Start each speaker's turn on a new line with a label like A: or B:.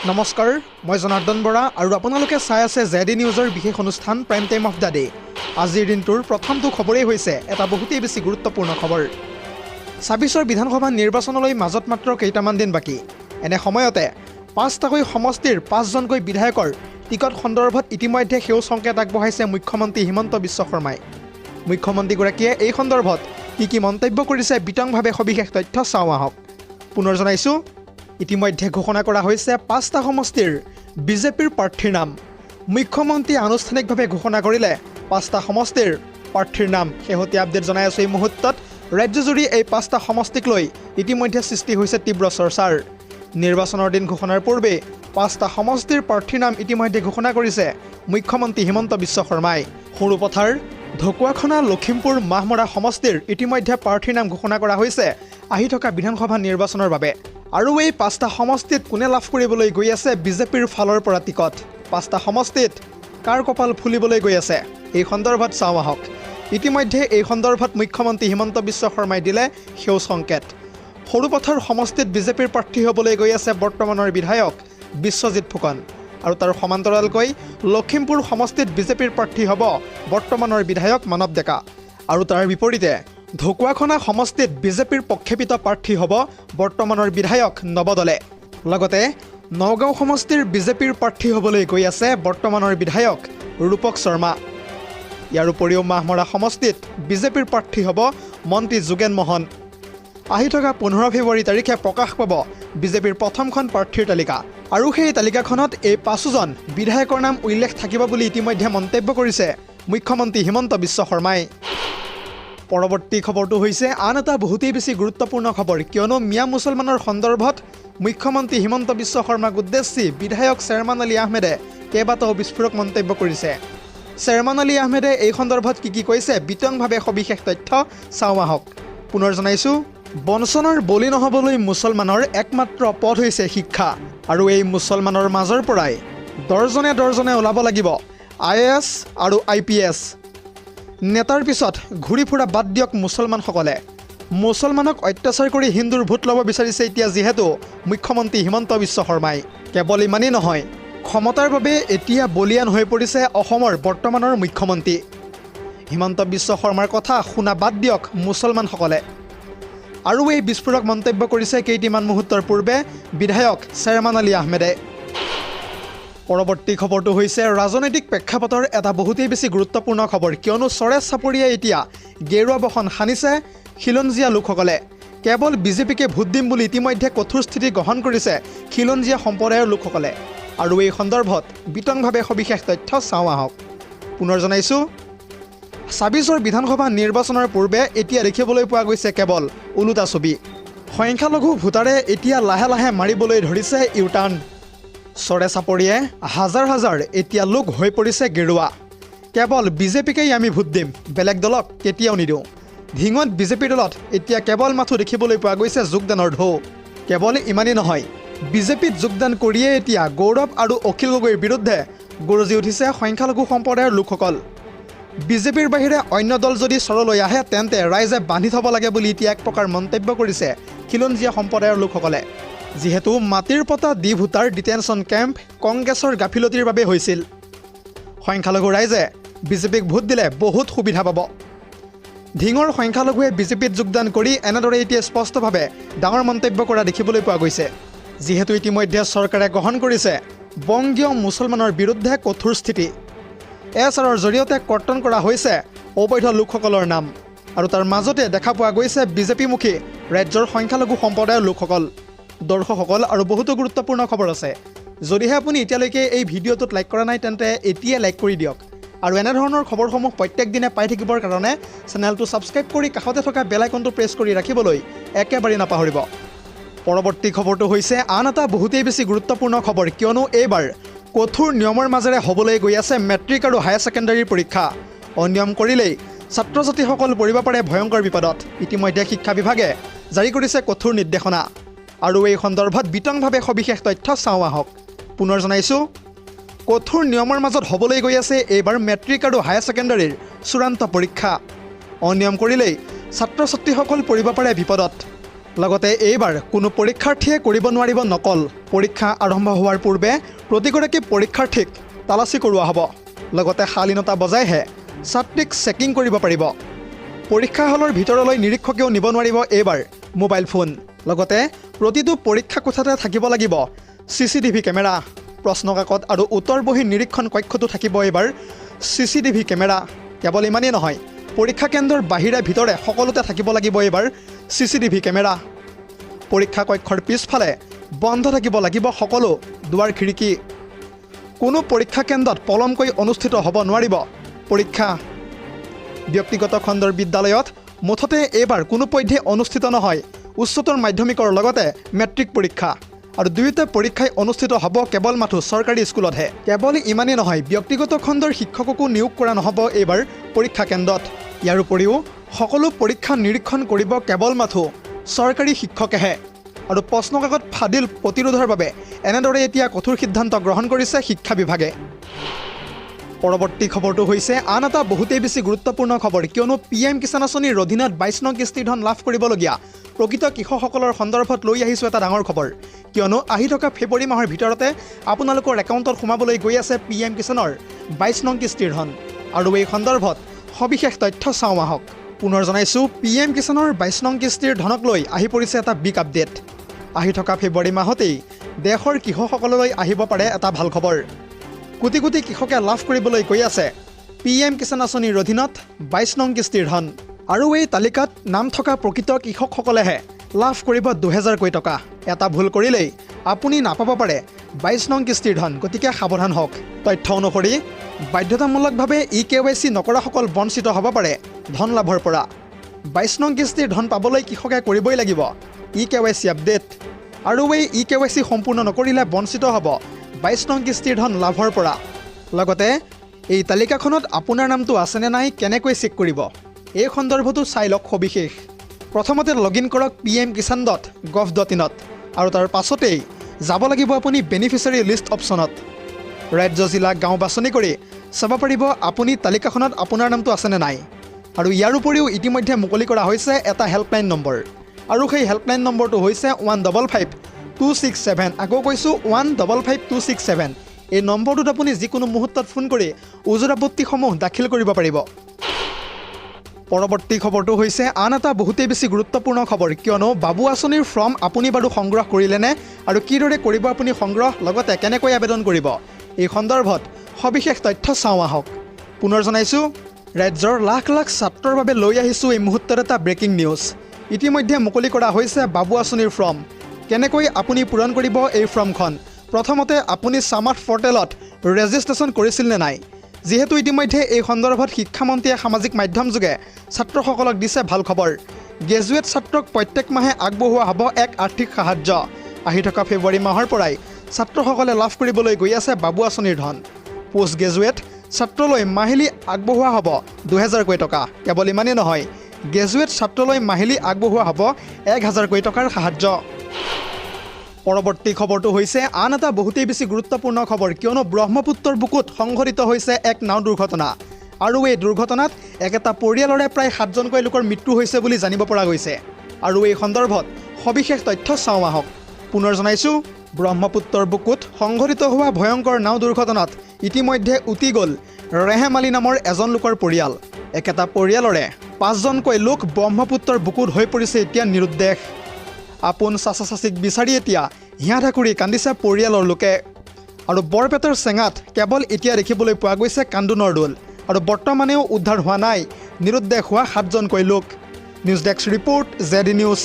A: নমস্কাৰ, মই জনাৰ্দন বৰা আৰু আপোনালোকে চাই আছে জেডি নিউজৰ বিশেষ অনুষ্ঠান prime time of the day. আজিৰ দিনটোৰ প্ৰথমটো খবৰেই হৈছে এটা বহুতেই বেছি গুৰুত্বপূৰ্ণ খবৰ। ২৬ৰ বিধানসভা নিৰ্বাচনলৈ মাজত মাত্ৰ কেইটামান দিন বাকী। এনে সময়তে ৫টাকৈ সমষ্টিৰ ৫জনকৈ বিধায়কৰ টিকট সন্দৰ্ভত ইতিমধ্যে সেউজ সংকেত আগবঢ়াইছে মুখ্যমন্ত্ৰী হিমন্ত বিশ্ব শৰ্মাই। মুখ্যমন্ত্ৰীগৰাকীয়ে এই সন্দৰ্ভত কি মন্তব্য কৰিছে বিতংভাৱে সবিশেষ তথ্য চাওঁ আহক। পুনৰ জনাইছোঁ, ইতিমধ্যে ঘোষণা কৰা হৈছে ৫টা সমষ্টিৰ বিজেপিৰ প্ৰাৰ্থীৰ নাম। মুখ্যমন্ত্ৰীয়ে আনুষ্ঠানিকভাৱে ঘোষণা কৰিলে ৫টা সমষ্টিৰ প্ৰাৰ্থীৰ নাম। শেহতীয়া আপডেট জনাই আছোঁ এই মুহূৰ্তত ৰাজ্যজুৰি এই ৫টা সমষ্টিক লৈ ইতিমধ্যে সৃষ্টি হৈছে তীব্ৰ চৰ্চাৰ। নিৰ্বাচনৰ দিন ঘোষণাৰ পূৰ্বে ৫টা সমষ্টিৰ প্ৰাৰ্থীৰ নাম ইতিমধ্যে ঘোষণা কৰিছে মুখ্যমন্ত্ৰী হিমন্ত বিশ্ব শৰ্মাই। সৰুপথাৰ, ঢকুৱাখনা, লখিমপুৰ, মাহমৰা সমষ্টিৰ ইতিমধ্যে প্ৰাৰ্থীৰ নাম ঘোষণা কৰা হৈছে আহি থকা বিধানসভা নিৰ্বাচনৰ বাবে। আৰু এই ৫টা সমষ্টিত কোনে লাভ কৰিবলৈ গৈ আছে বিজেপিৰ ফালৰ পৰা টিকট? ৫টা সমষ্টিত কাৰ কপাল ফুলিবলৈ গৈ আছে এই সন্দৰ্ভত চাওঁ আহক। ইতিমধ্যে এই সন্দৰ্ভত মুখ্যমন্ত্ৰী হিমন্ত বিশ্ব শৰ্মাই দিলে সেউজ সংকেত। সৰুপথাৰ সমষ্টিত বিজেপিৰ প্ৰাৰ্থী হ'বলৈ গৈ আছে বৰ্তমানৰ বিধায়ক বিশ্বজিৎ ফুকন। আৰু তাৰ সমান্তৰালকৈ লখিমপুৰ সমষ্টিত বিজেপিৰ প্ৰাৰ্থী হ'ব বৰ্তমানৰ বিধায়ক মানৱ ডেকা। আৰু তাৰ বিপৰীতে ঢকুৱাখনা সমষ্টিত বিজেপিৰ প্ৰক্ষেপিত প্ৰাৰ্থী হ'ব বৰ্তমানৰ বিধায়ক নৱদলে। লগতে নগাঁও সমষ্টিৰ বিজেপিৰ প্ৰাৰ্থী হ'বলৈ গৈ আছে বৰ্তমানৰ বিধায়ক ৰূপক শৰ্মা। ইয়াৰ উপৰিও মাহমৰা সমষ্টিত বিজেপিৰ প্ৰাৰ্থী হ'ব মন্ত্ৰী যোগেন মহন। আহি থকা ১৫ ফেব্ৰুৱাৰী তাৰিখে প্ৰকাশ পাব বিজেপিৰ প্ৰথমখন প্ৰাৰ্থীৰ তালিকা। আৰু সেই তালিকাখনত এই ৫জন বিধায়কৰ নাম উল্লেখ থাকিব বুলি ইতিমধ্যে মন্তব্য কৰিছে মুখ্যমন্ত্ৰী হিমন্ত বিশ্ব শৰ্মাই। পৰৱৰ্তী খবৰটো হৈছে আন এটা বহুতেই বেছি গুৰুত্বপূৰ্ণ খবৰ, কিয়নো মিয়া মুছলমানৰ সন্দৰ্ভত মুখ্যমন্ত্ৰী হিমন্ত বিশ্ব শৰ্মাক উদ্দেশ্যি বিধায়ক শ্বেৰমান আলী আহমেদে কেইবাটাও বিস্ফোৰক মন্তব্য কৰিছে। শ্বেৰমান আলী আহমেদে এই সন্দৰ্ভত কি কৈছে বিতংভাৱে সবিশেষ তথ্য চাওঁ আহক। পুনৰ জনাইছোঁ, বঞ্চনাৰ বলি নহ'বলৈ মুছলমানৰ একমাত্ৰ পথ হৈছে শিক্ষা। আৰু এই মুছলমানৰ মাজৰ পৰাই দৰ্জনে ওলাব লাগিব IAS আৰু IPS নেতাৰ পিছত ঘূৰি ফুৰা বাদ দিয়ক মুছলমানসকলে। মুছলমানক অত্যাচাৰ কৰি হিন্দুৰ ভোট ল'ব বিচাৰিছে এতিয়া যিহেতু মুখ্যমন্ত্ৰী হিমন্ত বিশ্ব শৰ্মাই। কেৱল ইমানেই নহয়, ক্ষমতাৰ বাবে এতিয়া বলিয়ান হৈ পৰিছে অসমৰ বৰ্তমানৰ মুখ্যমন্ত্ৰী। হিমন্ত বিশ্ব শৰ্মাৰ কথা শুনা বাদ দিয়ক মুছলমানসকলে। আৰু এই বিস্ফোৰক মন্তব্য কৰিছে কেইটিমান মুহূৰ্তৰ পূৰ্বে বিধায়ক শ্বেৰমান আলী আহমেদে। পৰৱৰ্তী খবৰটো হৈছে ৰাজনৈতিক প্ৰেক্ষাপটৰ এটা বহুতেই বেছি গুৰুত্বপূৰ্ণ খবৰ, কিয়নো চৰে চাপৰিয়ে এতিয়া গেৰুৱা বসন সানিছে খিলঞ্জীয়া লোকসকলে। কেৱল বিজেপিকে ভোট দিম বুলি ইতিমধ্যে কঠোৰ স্থিতি গ্ৰহণ কৰিছে খিলঞ্জীয়া সম্প্ৰদায়ৰ লোকসকলে। আৰু এই সন্দৰ্ভত বিতংভাৱে সবিশেষ তথ্য চাওঁ আহক। পুনৰ জনাইছোঁ, ২৬ৰ বিধানসভা নিৰ্বাচনৰ পূৰ্বে এতিয়া দেখিবলৈ পোৱা গৈছে কেৱল ওলোটা ছবি। সংখ্যালঘু ভোটাৰে এতিয়া লাহে লাহে মাৰিবলৈ ধৰিছে ইউটাৰ্ণ। চৰে চাপৰিয়ে হাজাৰ এতিয়া লোক হৈ পৰিছে গেৰুৱা। কেৱল বিজেপিকেই আমি ভোট দিম, বেলেগ দলক কেতিয়াও নিদিওঁ। ধিঙত বিজেপি দলত এতিয়া কেৱল মাথো দেখিবলৈ পোৱা গৈছে যোগদানৰ ঢৌ। কেৱল ইমানেই নহয়, বিজেপিত যোগদান কৰিয়ে এতিয়া গৌৰৱ আৰু অখিল গগৈৰ বিৰুদ্ধে গৰজি উঠিছে সংখ্যালঘু সম্প্ৰদায়ৰ লোকসকল। বিজেপিৰ বাহিৰে অন্য দল যদি চৰলৈ আহে তেন্তে ৰাইজে বান্ধি থ'ব লাগে বুলি এতিয়া এক প্ৰকাৰ মন্তব্য কৰিছে খিলঞ্জীয়া সম্প্ৰদায়ৰ লোকসকলে। যিহেতু মাটিৰ পতা ডি ভোটাৰ ডিটেনশ্যন কেম্প কংগ্ৰেছৰ গাফিলতিৰ বাবে হৈছিল। সংখ্যালঘু ৰাইজে বিজেপিক ভোট দিলে বহুত সুবিধা পাব। ধিঙৰ সংখ্যালঘুৱে বিজেপিত যোগদান কৰি এনেদৰে এতিয়া স্পষ্টভাৱে ডাঙৰ মন্তব্য কৰা দেখিবলৈ পোৱা গৈছে। যিহেতু ইতিমধ্যে চৰকাৰে গ্ৰহণ কৰিছে বংগীয় মুছলমানৰ বিৰুদ্ধে কঠোৰ স্থিতি। এছআৰৰ জৰিয়তে কৰ্তন কৰা হৈছে অবৈধ লোকসকলৰ নাম। আৰু তাৰ মাজতে দেখা পোৱা গৈছে বিজেপিমুখী ৰাজ্যৰ সংখ্যালঘু সম্প্ৰদায়ৰ লোকসকল। দৰ্শকসকল, আৰু বহুতো গুৰুত্বপূৰ্ণ খবৰ আছে। যদিহে আপুনি এতিয়ালৈকে এই ভিডিঅ'টোত লাইক কৰা নাই তেন্তে এতিয়াই লাইক কৰি দিয়ক। আৰু এনেধৰণৰ খবৰসমূহ প্ৰত্যেক দিনে পাই থাকিবৰ কাৰণে চেনেলটো ছাবস্ক্ৰাইব কৰি কাষতে থকা বেল আইকনটো প্ৰেছ কৰি ৰাখিবলৈ একেবাৰে নাপাহৰিব। পৰৱৰ্তী খবৰটো হৈছে আন এটা বহুতেই বেছি গুৰুত্বপূৰ্ণ খবৰ, কিয়নো এইবাৰ কঠোৰ নিয়মৰ মাজেৰে হ'বলৈ গৈ আছে মেট্ৰিক আৰু হায়াৰ ছেকেণ্ডাৰীৰ পৰীক্ষা। অনিয়ম কৰিলেই ছাত্ৰ ছাত্ৰীসকল পৰিব পাৰে ভয়ংকৰ বিপদত। ইতিমধ্যে শিক্ষা বিভাগে জাৰি কৰিছে কঠোৰ নিৰ্দেশনা। আৰু এই সন্দৰ্ভত বিতংভাৱে সবিশেষ তথ্য চাওঁ আহক। পুনৰ জনাইছোঁ, কঠোৰ নিয়মৰ মাজত হ'বলৈ গৈ আছে এইবাৰ মেট্ৰিক আৰু হায়াৰ ছেকেণ্ডাৰীৰ চূড়ান্ত পৰীক্ষা। অনিয়ম কৰিলেই ছাত্ৰ ছাত্ৰীসকল পৰিব পাৰে বিপদত। লগতে এইবাৰ কোনো পৰীক্ষাৰ্থীয়ে কৰিব নোৱাৰিব নকল। পৰীক্ষা আৰম্ভ হোৱাৰ পূৰ্বে প্ৰতিগৰাকী পৰীক্ষাৰ্থীক তালাচী কৰোৱা হ'ব। লগতে শালীনতা বজাইহে ছাত্ৰীক চেকিং কৰিব পাৰিব। পৰীক্ষা হলৰ ভিতৰলৈ নিৰীক্ষকেও নিব নোৱাৰিব এইবাৰ মোবাইল ফোন। লগতে প্ৰতিটো পৰীক্ষা কোঠাতে থাকিব লাগিব CCTV কেমেৰা। প্ৰশ্নকাকত আৰু উত্তৰ বহী নিৰীক্ষণ কক্ষতো থাকিব এইবাৰ CCTV কেমেৰা। কেৱল ইমানেই নহয়, পৰীক্ষা কেন্দ্ৰৰ বাহিৰে ভিতৰে সকলোতে থাকিব লাগিব এইবাৰ CCTV কেমেৰা। পৰীক্ষা কক্ষৰ পিছফালে বন্ধ থাকিব লাগিব সকলো দুৱাৰ খিৰিকী। কোনো পৰীক্ষা কেন্দ্ৰত পলমকৈ অনুষ্ঠিত হ'ব নোৱাৰিব পৰীক্ষা। ব্যক্তিগত খণ্ডৰ বিদ্যালয়ত মুঠতে এইবাৰ কোনোপধ্যে অনুষ্ঠিত নহয় উচ্চতৰ মাধ্যমিকৰ লগতে মেট্ৰিক পৰীক্ষা। আৰু দুয়োটা পৰীক্ষাই অনুষ্ঠিত হ'ব কেৱল মাথো চৰকাৰী স্কুলতহে। কেৱল ইমানেই নহয়, ব্যক্তিগত খণ্ডৰ শিক্ষককো নিয়োগ কৰা নহ'ব এইবাৰ পৰীক্ষা কেন্দ্ৰত। ইয়াৰ উপৰিও সকলো পৰীক্ষা নিৰীক্ষণ কৰিব কেৱল মাথো চৰকাৰী শিক্ষকেহে। আৰু প্ৰশ্নকাকত ফাদিল প্ৰতিৰোধৰ বাবে এনেদৰে এতিয়া কঠোৰ সিদ্ধান্ত গ্ৰহণ কৰিছে শিক্ষা বিভাগে। পৰৱৰ্তী খবৰটো হৈছে আন এটা বহুতেই বেছি গুৰুত্বপূৰ্ণ খবৰ, কিয়নো PM কিষাণ আঁচনিৰ অধীনত 22 নং কিস্তিৰ ধন লাভ কৰিবলগীয়া প্ৰকৃত কৃষকসকলৰ সন্দৰ্ভত লৈ আহিছোঁ এটা ডাঙৰ খবৰ। কিয়নো আহি থকা ফেব্ৰুৱাৰী মাহৰ ভিতৰতে আপোনালোকৰ একাউণ্টত সোমাবলৈ গৈ আছে PM কিষাণৰ 22 নং কিস্তিৰ ধন। আৰু এই সন্দৰ্ভত সবিশেষ তথ্য চাওঁ আহক। পুনৰ জনাইছোঁ, PM কিষাণৰ 22 নং কিস্তিৰ ধনক লৈ আহি পৰিছে এটা বিগ আপডেট। আহি থকা ফেব্ৰুৱাৰী মাহতেই দেশৰ কৃষকসকললৈ আহিব পাৰে এটা ভাল খবৰ। কোটি কোটি কৃষকে লাভ কৰিবলৈ গৈ আছে PM কিষাণ আঁচনিৰ অধীনত 22 নং কিস্তিৰ ধন। আৰু এই তালিকাত নাম থকা প্ৰকৃত কৃষকসকলেহে লাভ কৰিব 2000 কোটি টকা। এটা ভুল কৰিলেই আপুনি নাপাব পাৰে 22 নং কিস্তিৰ ধন, গতিকে সাৱধান হওক। তথ্য অনুসৰি বাধ্যতামূলকভাৱে EKYC নকৰাসকল বঞ্চিত হ'ব পাৰে ধন লাভৰ পৰা। 22 নং কিস্তিৰ ধন পাবলৈ কৃষকে কৰিবই লাগিব EKYC আপডেট। আৰু এই EKYC সম্পূৰ্ণ নকৰিলে বঞ্চিত হ'ব 22 নং কিস্তিৰ ধন লাভৰ পৰা। লগতে এই তালিকাখনত আপোনাৰ নামটো আছেনে নাই কেনেকৈ চেক কৰিব, এই সন্দৰ্ভতো চাই লওক সবিশেষ। প্ৰথমতে লগইন কৰক pmkishan.gov.in আৰু তাৰ পাছতেই যাব লাগিব আপুনি বেনিফিচিয়াৰী লিষ্ট অপশ্যনত। ৰাজ্য জিলা গাঁও বাছনি কৰি চাব পাৰিব আপুনি তালিকাখনত আপোনাৰ নামটো আছেনে নাই। আৰু ইয়াৰ উপৰিও ইতিমধ্যে মুকলি কৰা হৈছে এটা হেল্পলাইন নম্বৰ, আৰু সেই হেল্পলাইন নম্বৰটো হৈছে 155267। আকৌ কৈছোঁ 155267। এই নম্বৰটোত আপুনি যিকোনো মুহূৰ্তত ফোন কৰি উজুৰ আপত্তিসমূহ দাখিল কৰিব পাৰিব। পৰৱৰ্তী খবৰটো হৈছে আন এটা বহুতেই বেছি গুৰুত্বপূৰ্ণ খবৰ, কিয়নো বাবু আঁচনিৰ ফৰ্ম আপুনি বাৰু সংগ্ৰহ কৰিলেনে আৰু কিদৰে কৰিব আপুনি সংগ্ৰহ, লগতে কেনেকৈ আবেদন কৰিব, এই সন্দৰ্ভত সবিশেষ তথ্য চাওঁ আহক। পুনৰ জনাইছোঁ, ৰাজ্যৰ লাখ লাখ ছাত্ৰৰ বাবে লৈ আহিছোঁ এই মুহূৰ্তত এটা ব্ৰেকিং নিউজ। ইতিমধ্যে মুকলি কৰা হৈছে বাবু আঁচনিৰ ফৰ্ম। কেনেকৈ আপুনি পূৰণ কৰিব এই ফৰ্মখন। প্ৰথমতে আপুনি সামাৰ্থ পৰ্টেলত ৰেজিষ্ট্ৰেশ্যন কৰিছিল নে নাই। যিহেতু ইতিমধ্যে এই সন্দৰ্ভত শিক্ষামন্ত্ৰীয়ে সামাজিক মাধ্যম যোগে ছাত্ৰসকলক দিছে ভাল খবৰ। গ্ৰেজুৱেট ছাত্ৰক প্ৰত্যেক মাহে আগবঢ়োৱা হ'ব এক আৰ্থিক সাহায্য। আহি থকা ফেব্ৰুৱাৰী মাহৰ পৰাই ছাত্ৰসকলে লাভ কৰিবলৈ গৈ আছে বাবু আঁচনিৰ ধন। পোষ্ট গ্ৰেজুৱেট ছাত্ৰলৈ মাহিলী আগবঢ়োৱা হ'ব 2000 কোটি টকা। কেৱল ইমানেই নহয়, গ্ৰেজুৱেট ছাত্ৰলৈ মাহিলী আগবঢ়োৱা হ'ব 1000 কোটি টকাৰ সাহায্য। পৰৱৰ্তী খবৰটো হৈছে আন এটা বহুতেই বেছি গুৰুত্বপূৰ্ণ খবৰ, কিয়নো ব্ৰহ্মপুত্ৰৰ বুকুত সংঘটিত হৈছে এক নাও দুৰ্ঘটনা। আৰু এই দুৰ্ঘটনাত একেটা পৰিয়ালৰে প্ৰায় 7জনকৈ লোকৰ মৃত্যু হৈছে বুলি জানিব পৰা গৈছে। আৰু এই সন্দৰ্ভত সবিশেষ তথ্য চাওঁ আহক। পুনৰ জনাইছোঁ, ব্ৰহ্মপুত্ৰৰ বুকুত সংঘটিত হোৱা ভয়ংকৰ নাও দুৰ্ঘটনাত ইতিমধ্যে উটি গ'ল ৰেহেম আলী নামৰ এজন লোকৰ পৰিয়াল। একেটা পৰিয়ালৰে 5জনকৈ লোক ব্ৰহ্মপুত্ৰৰ বুকুত হৈ পৰিছে এতিয়া নিৰুদ্দেশ। আপোন চাচা চাচিক বিচাৰি এতিয়া হিয়া ঠাকুৰি কান্দিছে পৰিয়ালৰ লোকে। আৰু বৰপেটাৰ চেঙাত কেৱল এতিয়া দেখিবলৈ পোৱা গৈছে কান্দোনৰ দোল। আৰু বৰ্তমানেও উদ্ধাৰ হোৱা নাই নিৰুদ্দেশ হোৱা 7জনকৈ লোক। News desk report, ZD news.